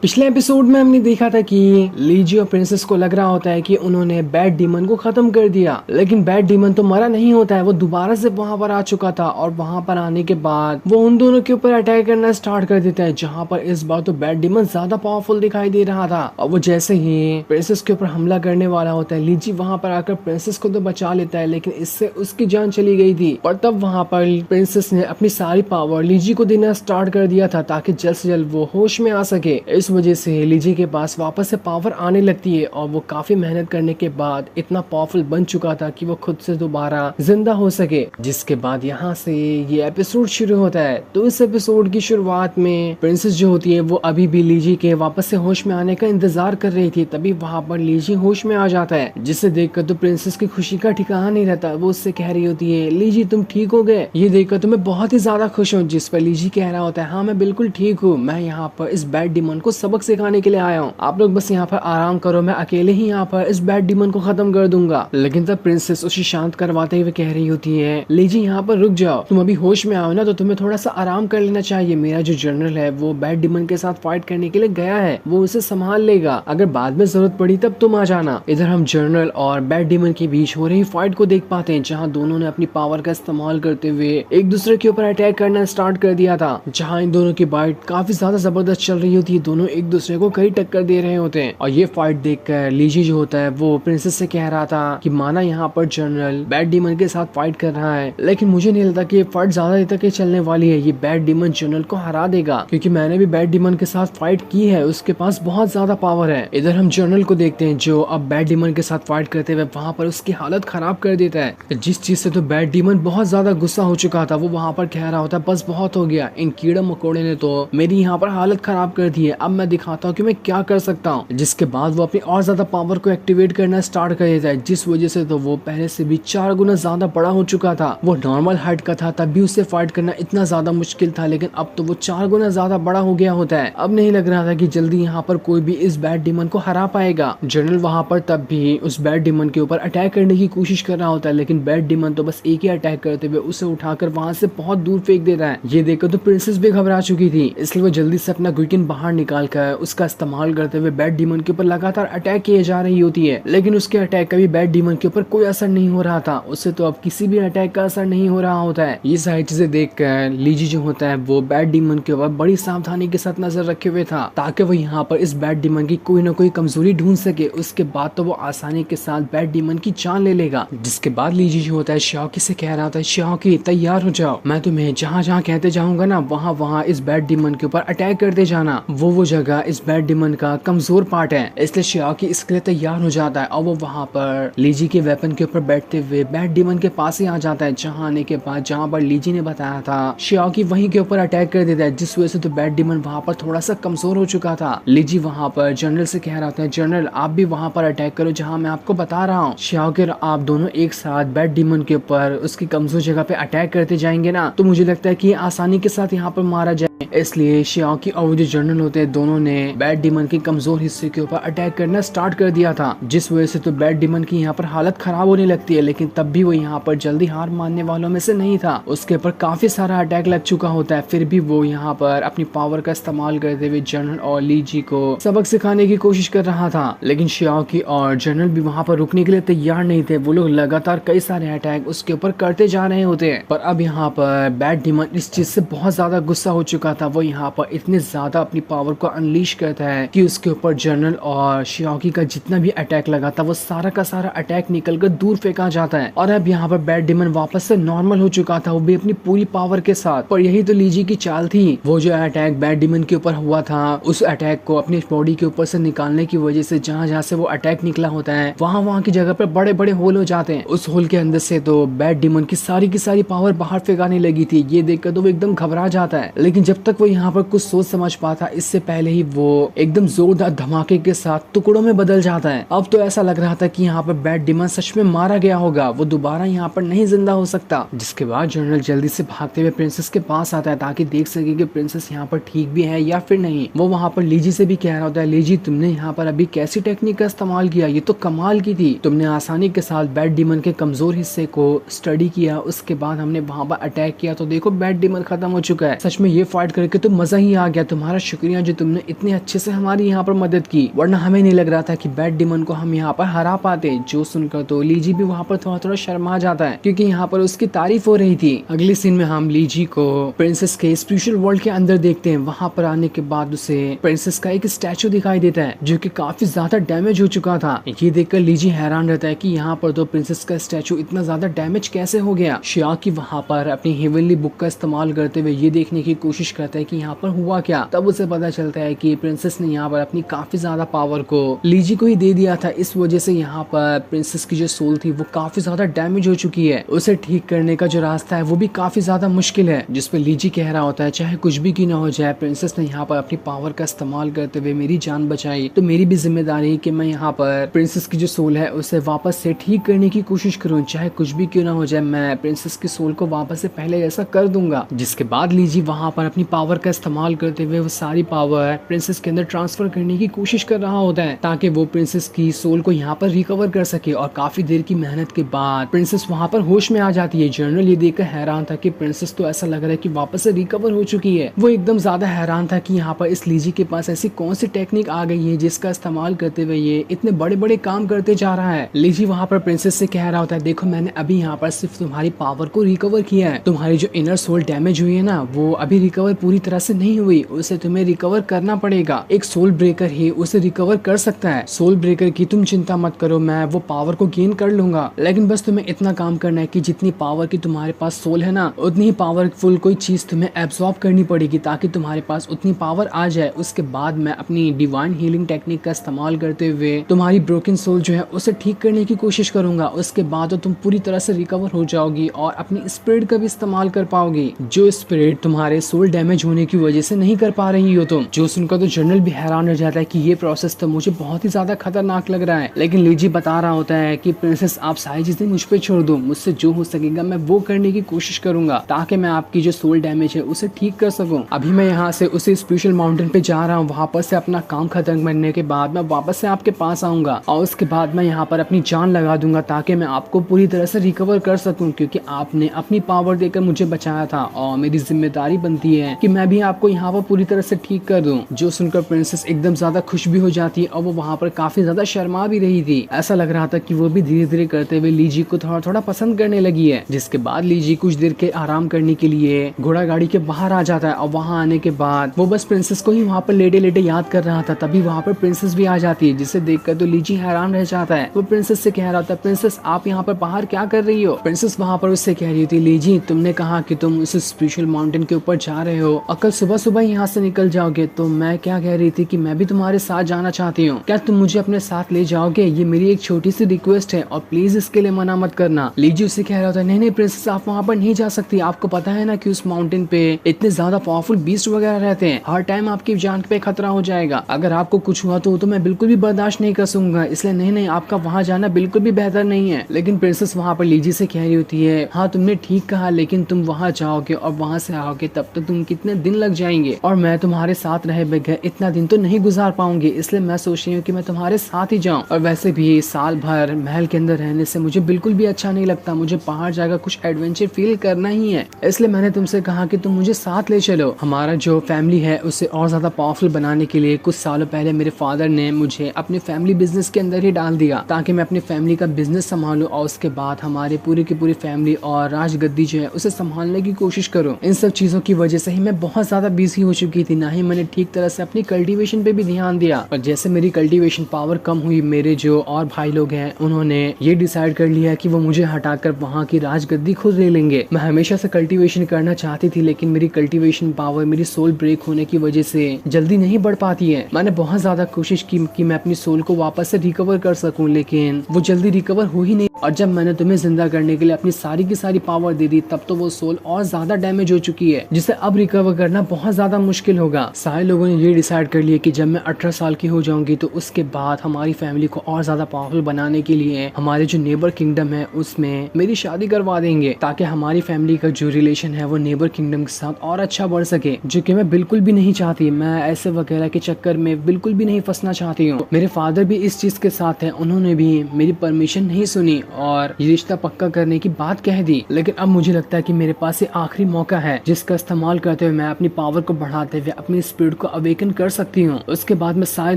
पिछले एपिसोड में हमने देखा था कि लीजी और प्रिंसेस को लग रहा होता है कि उन्होंने बैड डीमन को खत्म कर दिया, लेकिन बैड डीमन तो मरा नहीं होता है। वो दोबारा से वहां पर आ चुका था और वहां पर आने के बाद वो उन दोनों के ऊपर अटैक करना स्टार्ट कर देता है, जहां पर इस बार तो बैड डीमन ज्यादा पावरफुल दिखाई दे रहा था। और वो जैसे ही प्रिंसेस के ऊपर हमला करने वाला होता है, लीजी वहां पर आकर प्रिंसेस को तो बचा लेता है, लेकिन इससे उसकी जान चली गई थी। पर तब वहां पर प्रिंसेस ने अपनी सारी पावर लीजी को देना स्टार्ट कर दिया था ताकि जल्द से जल्द वो होश में आ सके। इस वजह से लीजी के पास वापस से पावर आने लगती है और वो काफी मेहनत करने के बाद इतना पावरफुल बन चुका था कि वो खुद से दोबारा जिंदा हो सके। जिसके बाद यहाँ से ये एपिसोड शुरू होता है। तो इस एपिसोड की शुरुआत में प्रिंसेस जो होती है वो अभी भी लीजी के वापस से होश में आने का इंतजार कर रही थी। तभी वहाँ पर लीजी होश में आ जाता है, जिसे देखकर तो प्रिंसेस की खुशी का ठिकाना नहीं रहता। वो उससे कह रही होती है, लीजी तुम ठीक हो गए, ये देखकर तो मैं बहुत ही ज्यादा खुश हूँ। जिस पर लीजी कह रहा होता है, हाँ मैं बिल्कुल ठीक हूँ, मैं यहाँ पर इस बैड डीमन को सबक सिखाने के लिए आया हूँ, आप लोग बस यहाँ पर आराम करो, मैं अकेले ही यहाँ पर इस बैड डीमन को खत्म कर दूंगा। लेकिन तब प्रिंसेस उसे शांत करवाते हुए कह रही होती है, लीजी यहाँ पर रुक जाओ, तुम अभी होश में आओ ना, तो तुम्हें थोड़ा सा आराम कर लेना चाहिए। मेरा जो जनरल है वो बैड डीमन के साथ फाइट करने के लिए गया है, वो उसे संभाल लेगा, अगर बाद में जरूरत पड़ी तब तुम आ जाना। इधर हम जनरल और बैड डीमन के बीच हो रही फाइट को देख पाते हैं, जहाँ दोनों ने अपनी पावर का इस्तेमाल करते हुए एक दूसरे के ऊपर अटैक करना स्टार्ट कर दिया था। जहाँ इन दोनों की फाइट काफी ज्यादा जबरदस्त चल रही होती है, दोनों एक दूसरे को कई टक्कर दे रहे होते हैं। और ये फाइट देखकर लीजी जो होता है वो प्रिंसेस से कह रहा था कि माना यहाँ पर जनरल बैड डीमन के साथ फाइट कर रहा है, लेकिन मुझे नहीं लगता कि ये फाइट ज्यादा देर तक चलने वाली है। ये बैड डीमन जनरल को हरा देगा, क्योंकि मैंने भी बैड डीमन के साथ फाइट की है, उसके पास बहुत ज्यादा पावर है। इधर हम जनरल को देखते हैं जो अब बैड डीमन के साथ फाइट करते हुए वहाँ पर उसकी हालत खराब कर देता है। जिस चीज से तो बैड डीमन बहुत ज्यादा गुस्सा हो चुका था, वो वहाँ पर कह रहा होता है, बस बहुत हो गया, इन कीड़ा मकोड़े ने तो मेरी यहाँ पर हालत खराब कर दी है, अब मैं दिखाता हूँ कि मैं क्या कर सकता हूँ। जिसके बाद वो अपनी और ज्यादा पावर को एक्टिवेट करना स्टार्ट कर देता है, जिस वजह से तो वो पहले से भी 4 गुना ज्यादा बड़ा हो चुका था। वो नॉर्मल हाइट का था, तब भी उससे फाइट करना इतना ज्यादा मुश्किल था, लेकिन अब तो वो 4 गुना ज्यादा बड़ा हो गया होता है। अब नहीं लग रहा था कि जल्दी यहाँ पर कोई भी इस बैड डीमन को हरा पाएगा। जनरल वहाँ पर तब भी उस बैड डीमन के ऊपर अटैक करने की कोशिश कर रहा होता है, लेकिन बैड डीमन तो बस एक ही अटैक करते हुए उसे उठाकर वहाँ से बहुत दूर फेंक देता है। ये देखकर तो प्रिंसेस भी घबरा चुकी थी, इसलिए वो जल्दी से अपना गुइकिन बाहर निकाल कर उसका इस्तेमाल करते हुए बैड डीमन के ऊपर लगातार अटैक किए जा रही होती है। लेकिन उसके अटैक का भी बैड डीमन के ऊपर कोई असर नहीं हो रहा था, उससे तो अब किसी भी अटैक का असर नहीं हो रहा होता है। ये सारी चीजें देखकर लीजी जो होता है वो बैड डीमन के ऊपर बड़ी सावधानी के साथ नजर रखे हुए था, ताकि वो यहाँ पर इस बैड डीमन की कोई ना कोई कमजोरी ढूंढ सके। उसके बाद तो वो आसानी के साथ बैड डीमन की जान ले लेगा। जिसके बाद लीजी जो होता है श्याओकी से कह रहा था, श्याओकी तैयार हो जाओ, मैं तुम्हें जहाँ जहाँ कहते जाऊंगा ना वहाँ वहाँ इस बैड डीमन के ऊपर अटैक करते जाना। वो जगह इस बैड डीमन का कमजोर पार्ट है, इसलिए श्याओकी इसके लिए तैयार हो जाता है और वो वहाँ पर लीजी के वेपन के ऊपर बैठते हुए बैड डीमन के पास ही आ जाता है। जहाँ आने के बाद जहाँ पर लीजी ने बताया था, श्याओकी वहीं के ऊपर अटैक कर देता है, जिस वजह से तो बैड डीमन वहाँ पर थोड़ा सा कमजोर हो चुका था। लीजी वहाँ पर जनरल से कह रहा था, जनरल आप भी वहाँ पर अटैक करो जहाँ मैं आपको बता रहा हूँ। श्याओकी आप दोनों एक साथ बैड डीमन के ऊपर उसकी कमजोर जगह पे अटैक करते जाएंगे ना, तो मुझे लगता है कि आसानी के साथ यहाँ पर मारा जाए। इसलिए श्याओकी और वो जो जनरल होते हैं दोनों ने बैड डीमन के कमजोर हिस्से के ऊपर अटैक करना स्टार्ट कर दिया था, जिस वजह से तो बैड डीमन की यहाँ पर हालत खराब होने लगती है। लेकिन तब भी वो यहाँ पर जल्दी हार मानने वालों में से नहीं था, उसके ऊपर काफी सारा अटैक लग चुका होता है। फिर भी वो यहाँ पर अपनी पावर का इस्तेमाल करते हुए जनरल और लीजी को सबक सिखाने की कोशिश कर रहा था। लेकिन श्याओकी और जनरल भी वहाँ पर रुकने के लिए तैयार नहीं थे, वो लोग लगातार कई सारे अटैक उसके ऊपर करते जा रहे होते हैं। पर अब यहाँ पर बैड डीमन इस चीज से बहुत ज्यादा गुस्सा हो चुका था, वो यहाँ पर इतने ज्यादा अपनी पावर को अनलीश करता है कि उसके ऊपर जनरल और श्याओकी का जितना भी अटैक लगा था वो सारा का सारा अटैक निकलकर दूर फेंका जाता है। और अब यहाँ पर बैड डीमन वापस से नॉर्मल हो चुका था, वो भी अपनी पूरी पावर के साथ। पर यही तो लीजी की चाल थी, वो जो अटैक बैड डीमन के ऊपर हुआ था उस अटैक को अपनी बॉडी के ऊपर से निकालने की वजह से जहाँ जहाँ से वो अटैक निकला होता है वहाँ की जगह पर बड़े बड़े होल हो जाते हैं। उस होल के अंदर से तो बैड डीमन की सारी पावर बाहर फेंकाने लगी थी। ये देखकर तो वो एकदम घबरा जाता है, लेकिन जब तक वो यहाँ पर कुछ सोच समझ पाता इससे पहले ही वो एकदम जोरदार धमाके के साथ टुकड़ों में बदल जाता है। अब तो ऐसा लग रहा था कि यहाँ पर बैड डीमन सच में मारा गया होगा, वो दोबारा यहाँ पर नहीं जिंदा हो सकता। जिसके बाद जनरल जल्दी से भागते हुए प्रिंसेस के पास आता है ताकि देख सके कि प्रिंसेस यहाँ पर ठीक भी है या फिर नहीं। वो वहाँ पर लीजी से भी कह रहा होता है, लीजी तुमने यहाँ पर अभी कैसी टेक्निक का इस्तेमाल किया, ये तो कमाल की थी, तुमने आसानी के साथ बैड डीमन के कमजोर हिस्से को स्टडी किया, उसके बाद हमने वहाँ पर अटैक किया तो देखो बैड डीमन खत्म हो चुका है। सच में ये प्रोवाइड करके तो मजा ही आ गया। तुम्हारा शुक्रिया जो तुमने इतने अच्छे से हमारी यहाँ पर मदद की, वरना हमें नहीं लग रहा था कि बैड डीमन को हम यहाँ पर हरा पाते। जो सुनकर तो लीजी भी वहाँ पर थोड़ा थोड़ा शर्मा जाता है क्योंकि यहाँ पर उसकी तारीफ हो रही थी। अगले सीन में हम लीजी को प्रिंसेस के स्पिरिचुअल वर्ल्ड के अंदर देखते हैं। वहाँ पर आने के बाद उसे प्रिंसेस का एक स्टैचू दिखाई देता है जो कि काफी ज्यादा डैमेज हो चुका था। ये देखकर लीजी हैरान रहता है कि यहाँ पर तो प्रिंसेस का स्टैचू इतना ज्यादा डैमेज कैसे हो गया। शियाकी वहाँ पर अपनी हेवनली बुक का इस्तेमाल करते हुए ये देखने की कोशिश करता है कि यहाँ पर हुआ क्या। तब उसे पता चलता है कि प्रिंसेस ने यहाँ पर अपनी काफी ज्यादा पावर को लीजी को ही दे दिया था। इस वजह से यहाँ पर प्रिंसेस की जो सोल थी वो काफी ज्यादा डैमेज हो चुकी है। उसे ठीक करने का जो रास्ता है वो भी काफी ज्यादा मुश्किल है, जिसपे लीजी कह रहा होता है चाहे कुछ भी क्यों ना हो जाए, प्रिंसेस ने यहाँ पर अपनी पावर का इस्तेमाल करते हुए मेरी जान बचाई, तो मेरी भी जिम्मेदारी है कि मैं यहाँ पर प्रिंसेस की जो सोल है उसे वापस से ठीक करने की कोशिश करूँ। चाहे कुछ भी क्यों ना हो जाए, मैं प्रिंसेस की सोल को वापस से पहले जैसा कर दूंगा। जिसके बाद लीजी वहाँ पर अपनी पावर का इस्तेमाल करते हुए वो सारी पावर प्रिंसेस के अंदर ट्रांसफर करने की कोशिश कर रहा होता है ताकि वो प्रिंसेस की सोल को यहाँ पर रिकवर कर सके। और काफी देर की मेहनत के बाद प्रिंसेस वहाँ पर होश में आ जाती है। जनरल ये देखकर हैरान था कि प्रिंसेस तो ऐसा लग रहा है कि वापस से रिकवर हो चुकी है। वो एकदम ज्यादा हैरान था कि यहाँ पर इस लीजी के पास ऐसी कौन सी टेक्निक आ गई है जिसका इस्तेमाल करते हुए ये इतने बड़े बड़े काम करते जा रहा है। लीजी वहाँ पर प्रिंसेस से कह रहा होता है देखो मैंने अभी यहाँ पर सिर्फ तुम्हारी पावर को रिकवर किया है, तुम्हारी जो इनर सोल डैमेज हुई है ना वो अभी रिकवर पूरी तरह से नहीं हुई, उसे तुम्हें रिकवर करना पड़ेगा। एक सोल ब्रेकर ही उसे रिकवर कर सकता है। सोल ब्रेकर की तुम चिंता मत करो, मैं वो पावर को गेन कर लूंगा, लेकिन बस तुम्हें इतना काम करना है कि जितनी पावर की तुम्हारे पास सोल है ना उतनी ही पावरफुल कोई चीज तुम्हें एब्सॉर्ब करनी पड़ेगी ताकि तुम्हारे पास उतनी पावर आ जाए। उसके बाद मैं अपनी डिवाइन हीलिंग टेक्निक का इस्तेमाल करते हुए तुम्हारी ब्रोकन सोल जो है उसे ठीक करने की कोशिश करूंगा। उसके बाद तो तुम पूरी तरह से रिकवर हो जाओगी और अपनी स्पिरिट का भी इस्तेमाल कर पाओगी, जो स्पिरिट तुम्हारे सोल डैमेज होने की वजह से नहीं कर पा रही हो तुम। जो सुनकर तो जनरल भी हैरान हो जाता है कि ये प्रोसेस तो मुझे बहुत ही ज्यादा खतरनाक लग रहा है, लेकिन लीजी बता रहा होता है कि प्रिंसेस आप सारी चीजें मुझ पे छोड़ दो, मुझसे जो हो सकेगा मैं वो करने की कोशिश करूंगा ताकि मैं आपकी जो सोल डैमेज है उसे ठीक कर सकूं। अभी मैं यहाँ से उसी स्पिरिचुअल माउंटेन पे जा रहा हूँ, वहाँ पर से अपना काम खत्म करने के बाद मैं वापस से आपके पास आऊंगा और उसके बाद मैं यहाँ पर अपनी जान लगा दूंगा ताकि मैं आपको पूरी तरह से रिकवर कर सकूं, क्योंकि आपने अपनी पावर देकर मुझे बचाया था और मेरी जिम्मेदारी बनती है कि मैं भी आपको यहाँ पर पूरी तरह से ठीक कर दूं। जो सुनकर प्रिंसेस एकदम ज्यादा खुश भी हो जाती है और वो वहाँ पर काफी ज्यादा शर्मा भी रही थी। ऐसा लग रहा था कि वो भी धीरे धीरे करते हुए लीजी को थोड़ा थोड़ा पसंद करने लगी है। जिसके बाद लीजी कुछ देर के आराम करने के लिए घोड़ा गाड़ी के बाहर आ जाता है और वहाँ आने के बाद वो बस प्रिंसेस को ही वहाँ पर लेटे लेटे याद कर रहा था। तभी वहाँ पर प्रिंसेस भी आ जाती है, जिसे देखकर तो लीजी हैरान रह जाता है। वो प्रिंसेस से कह रहा था प्रिंसेस आप यहाँ पर बाहर क्या कर रही हो। प्रिंसेस वहाँ पर उससे कह रही थी लीजी तुमने कहा कि तुम उस स्पिरिचुअल माउंटेन के ऊपर जा रहे हो और कल सुबह सुबह यहाँ से निकल जाओगे, तो मैं क्या कह रही थी कि मैं भी तुम्हारे साथ जाना चाहती हूँ, क्या तुम मुझे अपने साथ ले जाओगे। ये मेरी एक छोटी सी रिक्वेस्ट है और प्लीज इसके लिए मना मत करना। लीजी उससे कह रहा था नहीं नहीं प्रिंसेस आप वहाँ पर नहीं जा सकती, आपको पता है ना कि उस माउंटेन पे इतने ज्यादा पावरफुल बीस्ट वगैरह रहते हैं, हर टाइम आपकी जान पे खतरा हो जाएगा, अगर आपको कुछ हुआ तो मैं बिल्कुल भी बर्दाश्त नहीं कर सकूंगा, इसलिए नहीं नहीं आपका वहाँ जाना बिल्कुल भी बेहतर नहीं है। लेकिन प्रिंसेस वहाँ पर लीजी से कह रही होती है हाँ तुमने ठीक कहा, लेकिन तुम वहाँ जाओगे और वहाँ से आओगे तब तक तुम कितने दिन लग जाएंगे और मैं तुम्हारे साथ रहे बगैर इतना दिन तो नहीं गुजार पाऊंगी, इसलिए मैं सोच रही हूँ कि मैं तुम्हारे साथ ही जाऊँ। और वैसे भी साल भर महल के अंदर रहने से मुझे बिल्कुल भी अच्छा नहीं लगता, मुझे पहाड़ जाकर कुछ एडवेंचर फील करना ही है, इसलिए मैंने तुमसे कहा कि तुम मुझे साथ ले चलो। हमारा जो फैमिली है उसे और ज्यादा पावरफुल बनाने के लिए कुछ सालों पहले मेरे फादर ने मुझे अपने फैमिली बिजनेस के अंदर ही डाल दिया ताकि मैं अपनी फैमिली का बिजनेस संभालूं और उसके बाद हमारे पूरी की पूरी फैमिली और राजगद्दी जो है उसे संभालने की कोशिश करूं। इन सब चीजों की वजह से ही मैं बहुत ज्यादा बिजी हो चुकी थी, ना ही मैंने ठीक तरह से अपनी कल्टीवेशन पे भी ध्यान दिया। और जैसे मेरी कल्टीवेशन पावर कम हुई, मेरे जो और भाई लोग हैं उन्होंने ये डिसाइड कर लिया कि वो मुझे हटाकर वहाँ की राजगद्दी खुद ले लेंगे। मैं हमेशा से कल्टीवेशन करना चाहती थी, लेकिन मेरी कल्टीवेशन पावर मेरी सोल ब्रेक होने की वजह से जल्दी नहीं बढ़ पाती है। मैंने बहुत ज्यादा कोशिश की कि मैं अपनी सोल को वापस से रिकवर कर सकूं, लेकिन वो जल्दी रिकवर हो ही नहीं। और जब मैंने तुम्हें जिंदा करने के लिए अपनी सारी की सारी पावर दे दी तब तो वो सोल और ज्यादा डैमेज हो चुकी है, जिसे अब रिकवर करना बहुत ज्यादा मुश्किल होगा। सारे लोगों ने ये डिसाइड कर लिया कि जब मैं 18 साल की हो जाऊंगी तो उसके बाद हमारी फैमिली को और ज्यादा पावरफुल बनाने के लिए हमारे जो नेबर किंगडम है उसमें मेरी शादी करवा देंगे ताकि हमारी फैमिली का जो रिलेशन है वो नेबर किंगडम के साथ और अच्छा बढ़ सके, जो कि मैं बिल्कुल भी नहीं चाहती। मैं ऐसे वगैरह के चक्कर में बिल्कुल भी नहीं फंसना चाहती हूँ। मेरे फादर भी इस चीज के साथ है, उन्होंने भी मेरी परमिशन नहीं सुनी और ये रिश्ता पक्का करने की बात कह दी। लेकिन अब मुझे लगता है कि मेरे पास ये आखिरी मौका है जिसका इस्तेमाल कहते हुए मैं अपनी पावर को बढ़ाते हुए अपनी स्पीड को अवेकन कर सकती हूँ। उसके बाद मैं सारे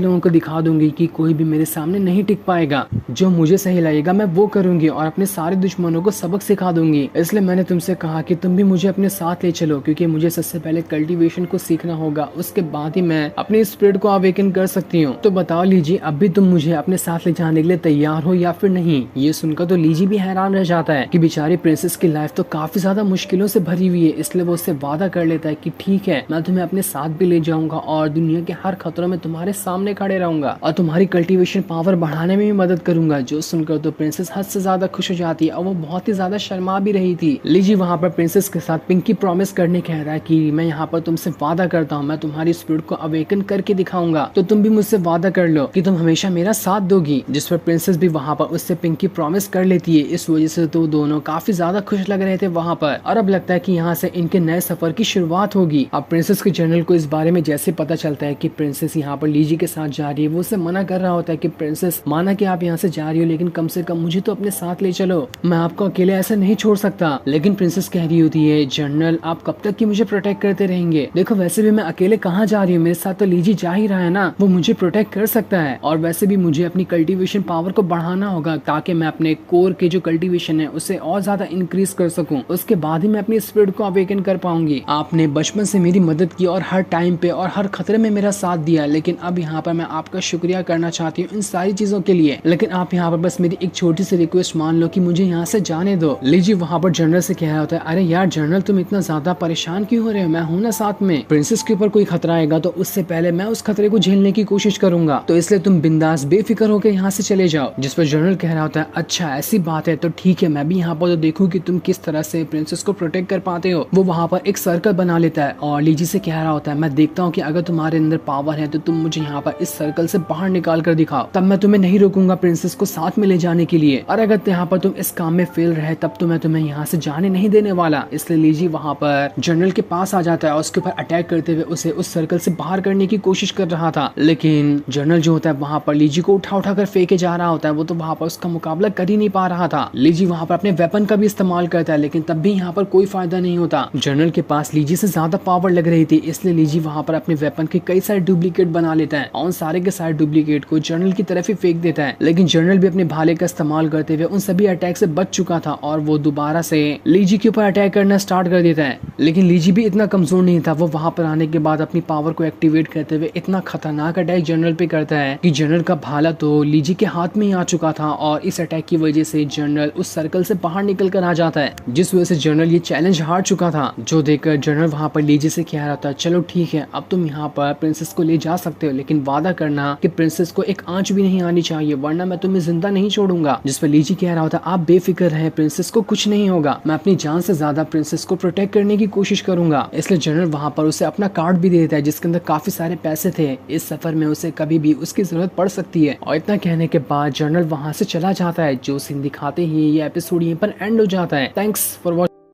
लोगों को दिखा दूंगी कि कोई भी मेरे सामने नहीं टिक पाएगा। जो मुझे सही लगेगा मैं वो करूंगी और अपने सारे दुश्मनों को सबक सिखा दूंगी। इसलिए मैंने तुमसे कहा कि तुम भी मुझे अपने साथ ले चलो, क्योंकि मुझे सबसे पहले कल्टीवेशन को सीखना होगा, उसके बाद ही मैं अपनी स्पीड को अवेकन कर सकती हूँ। तो बताओ लीजी, अब भी तुम मुझे अपने साथ ले जाने के लिए तैयार हो या फिर नहीं? ये सुनकर तो लीजी भी हैरान रह जाता है कि बेचारी प्रिंसेस की लाइफ तो काफी ज्यादा मुश्किलों से भरी हुई है। इसलिए वो उससे वादा कर लेता है कि ठीक है, मैं तुम्हें अपने साथ भी ले जाऊंगा और दुनिया के हर खतरों में तुम्हारे सामने खड़े रहूंगा और तुम्हारी कल्टीवेशन पावर बढ़ाने में भी मदद करूंगा। जो सुनकर तो प्रिंसेस हद से ज्यादा खुश हो जाती है और वो बहुत ही ज्यादा शर्मा भी रही थी। लीजी वहाँ पर प्रिंसेस के साथ पिंकी प्रॉमिस करने कह रहा है कि मैं यहाँ पर तुमसे वादा करता हूँ, मैं तुम्हारी स्पीड को अवेकन करके दिखाऊंगा, तो तुम भी मुझसे वादा कर लो कि तुम हमेशा मेरा साथ दोगी। जिस पर प्रिंसेस भी वहाँ पर उससे पिंकी प्रॉमिस कर लेती है। इस वजह से तो दोनों काफी ज्यादा खुश लग रहे थे वहाँ पर, और अब लगता है कि यहाँ से इनके नए सफर की शुरुआत होगी। अब प्रिंसेस के जनरल को इस बारे में जैसे पता चलता है कि प्रिंसेस यहाँ पर लीजी के साथ जा रही है, वो उसे मना कर रहा होता है कि प्रिंसेस, माना कि आप यहाँ से जा रही हो, लेकिन कम से कम मुझे तो अपने साथ ले चलो, मैं आपको अकेले ऐसे नहीं छोड़ सकता। लेकिन प्रिंसेस कह रही होती है, जनरल आप कब तक की मुझे प्रोटेक्ट करते रहेंगे? देखो वैसे भी मैं अकेले कहाँ जा रही हूँ, मेरे साथ तो लीजी जा ही रहा है ना, वो मुझे प्रोटेक्ट कर सकता है। और वैसे भी मुझे अपनी कल्टीवेशन पावर को बढ़ाना होगा ताकि मैं अपने कोर के जो कल्टीवेशन है उसे और ज्यादा इंक्रीज कर सकूं, उसके बाद ही मैं अपनी स्पीड को अवेकन कर पाऊंगी। आपने बचपन से मेरी मदद की और हर टाइम पे और हर खतरे में मेरा साथ दिया, लेकिन अब यहाँ पर मैं आपका शुक्रिया करना चाहती हूँ इन सारी चीजों के लिए। लेकिन आप यहाँ पर बस मेरी एक छोटी सी रिक्वेस्ट मान लो कि मुझे यहाँ से जाने दो। लीजी वहाँ पर जनरल से कह रहा होता है, अरे यार जनरल, तुम इतना ज्यादा परेशान क्यों हो रहे हो? मैं हूँ ना साथ में। प्रिंसेस के ऊपर कोई खतरा आएगा तो उससे पहले मैं उस खतरे को झेलने की कोशिश करूंगा, तो इसलिए तुम बिंदास बेफिक्र होकर यहाँ से चले जाओ। जिस पर जनरल कह रहा होता है, अच्छा ऐसी बात है तो ठीक है, मैं भी यहाँ पर तो देखूं कि तुम किस तरह से प्रिंसेस को प्रोटेक्ट कर पाते हो। वो वहाँ पर एक सर्कल बना लेता है और लीजी से कह रहा होता है, मैं देखता हूँ कि अगर तुम्हारे अंदर पावर है तो तुम मुझे यहाँ पर इस सर्कल से बाहर निकाल कर दिखाओ, तब मैं तुम्हें नहीं रोकूंगा प्रिंसेस को साथ में ले जाने के लिए। और अगर यहाँ पर तुम इस काम में फेल रहे तब तो मैं तुम्हें यहाँ से जाने नहीं देने वाला। इसलिए लीजी वहाँ पर जनरल के पास आ जाता है और उसके ऊपर अटैक करते हुए उसे उस सर्कल से बाहर करने की कोशिश कर रहा था। लेकिन जनरल जो होता है वहाँ पर लीजी को उठा उठा कर फेंके जा रहा होता है, वो तो वहाँ पर उसका मुकाबला कर ही नहीं पा रहा था। लीजी वहाँ पर अपने वेपन का भी इस्तेमाल करता है, लेकिन तब भी यहाँ पर कोई फायदा नहीं होता। जनरल के पास लीजी से ज्यादा पावर लग रही थी, इसलिए लीजी वहाँ पर अपने वेपन के कई सारे डुप्लीकेट बना लेता है और उन सारे के सारे डुप्लीकेट को जनरल की तरफ ही फेंक देता है। लेकिन जनरल भी अपने भाले का इस्तेमाल करते हुए उन सभी अटैक से बच चुका था और वो दोबारा से लीजी के ऊपर अटैक करना स्टार्ट कर देता है। लेकिन लीजी भी इतना कमजोर नहीं था, वो वहाँ पर आने के बाद अपनी पावर को एक्टिवेट करते हुए इतना खतरनाक अटैक जनरल पे करता है कि जनरल का भाला तो लीजी के हाथ में ही आ चुका था और इस अटैक की वजह से जनरल उस सर्कल से बाहर निकल कर आ जाता है, जिस वजह से जनरल ये चैलेंज हार चुका था। जो देखकर जनरल वहाँ पर लीजी से कह रहा था, चलो ठीक है, अब तुम यहाँ पर प्रिंसेस को ले जा सकते हो, लेकिन वादा करना कि प्रिंसेस को एक आंच भी नहीं आनी चाहिए, वरना मैं तुम्हें जिंदा नहीं छोड़ूंगा। जिस पर लीजी कह रहा होता, आप बेफिक्र रहे, प्रिंसेस को कुछ नहीं होगा, मैं अपनी जान से ज्यादा प्रिंसेस को प्रोटेक्ट करने की कोशिश करूंगा। इसलिए जनरल वहाँ पर उसे अपना कार्ड भी दे देता है जिसके अंदर काफी सारे पैसे थे, इस सफर में उसे कभी भी उसकी जरूरत पड़ सकती है। और इतना कहने के बाद जनरल वहाँ से चला जाता है। जो सीन दिखाते ही ये एपिसोड यहीं पर एंड हो जाता है। Thanks for watching.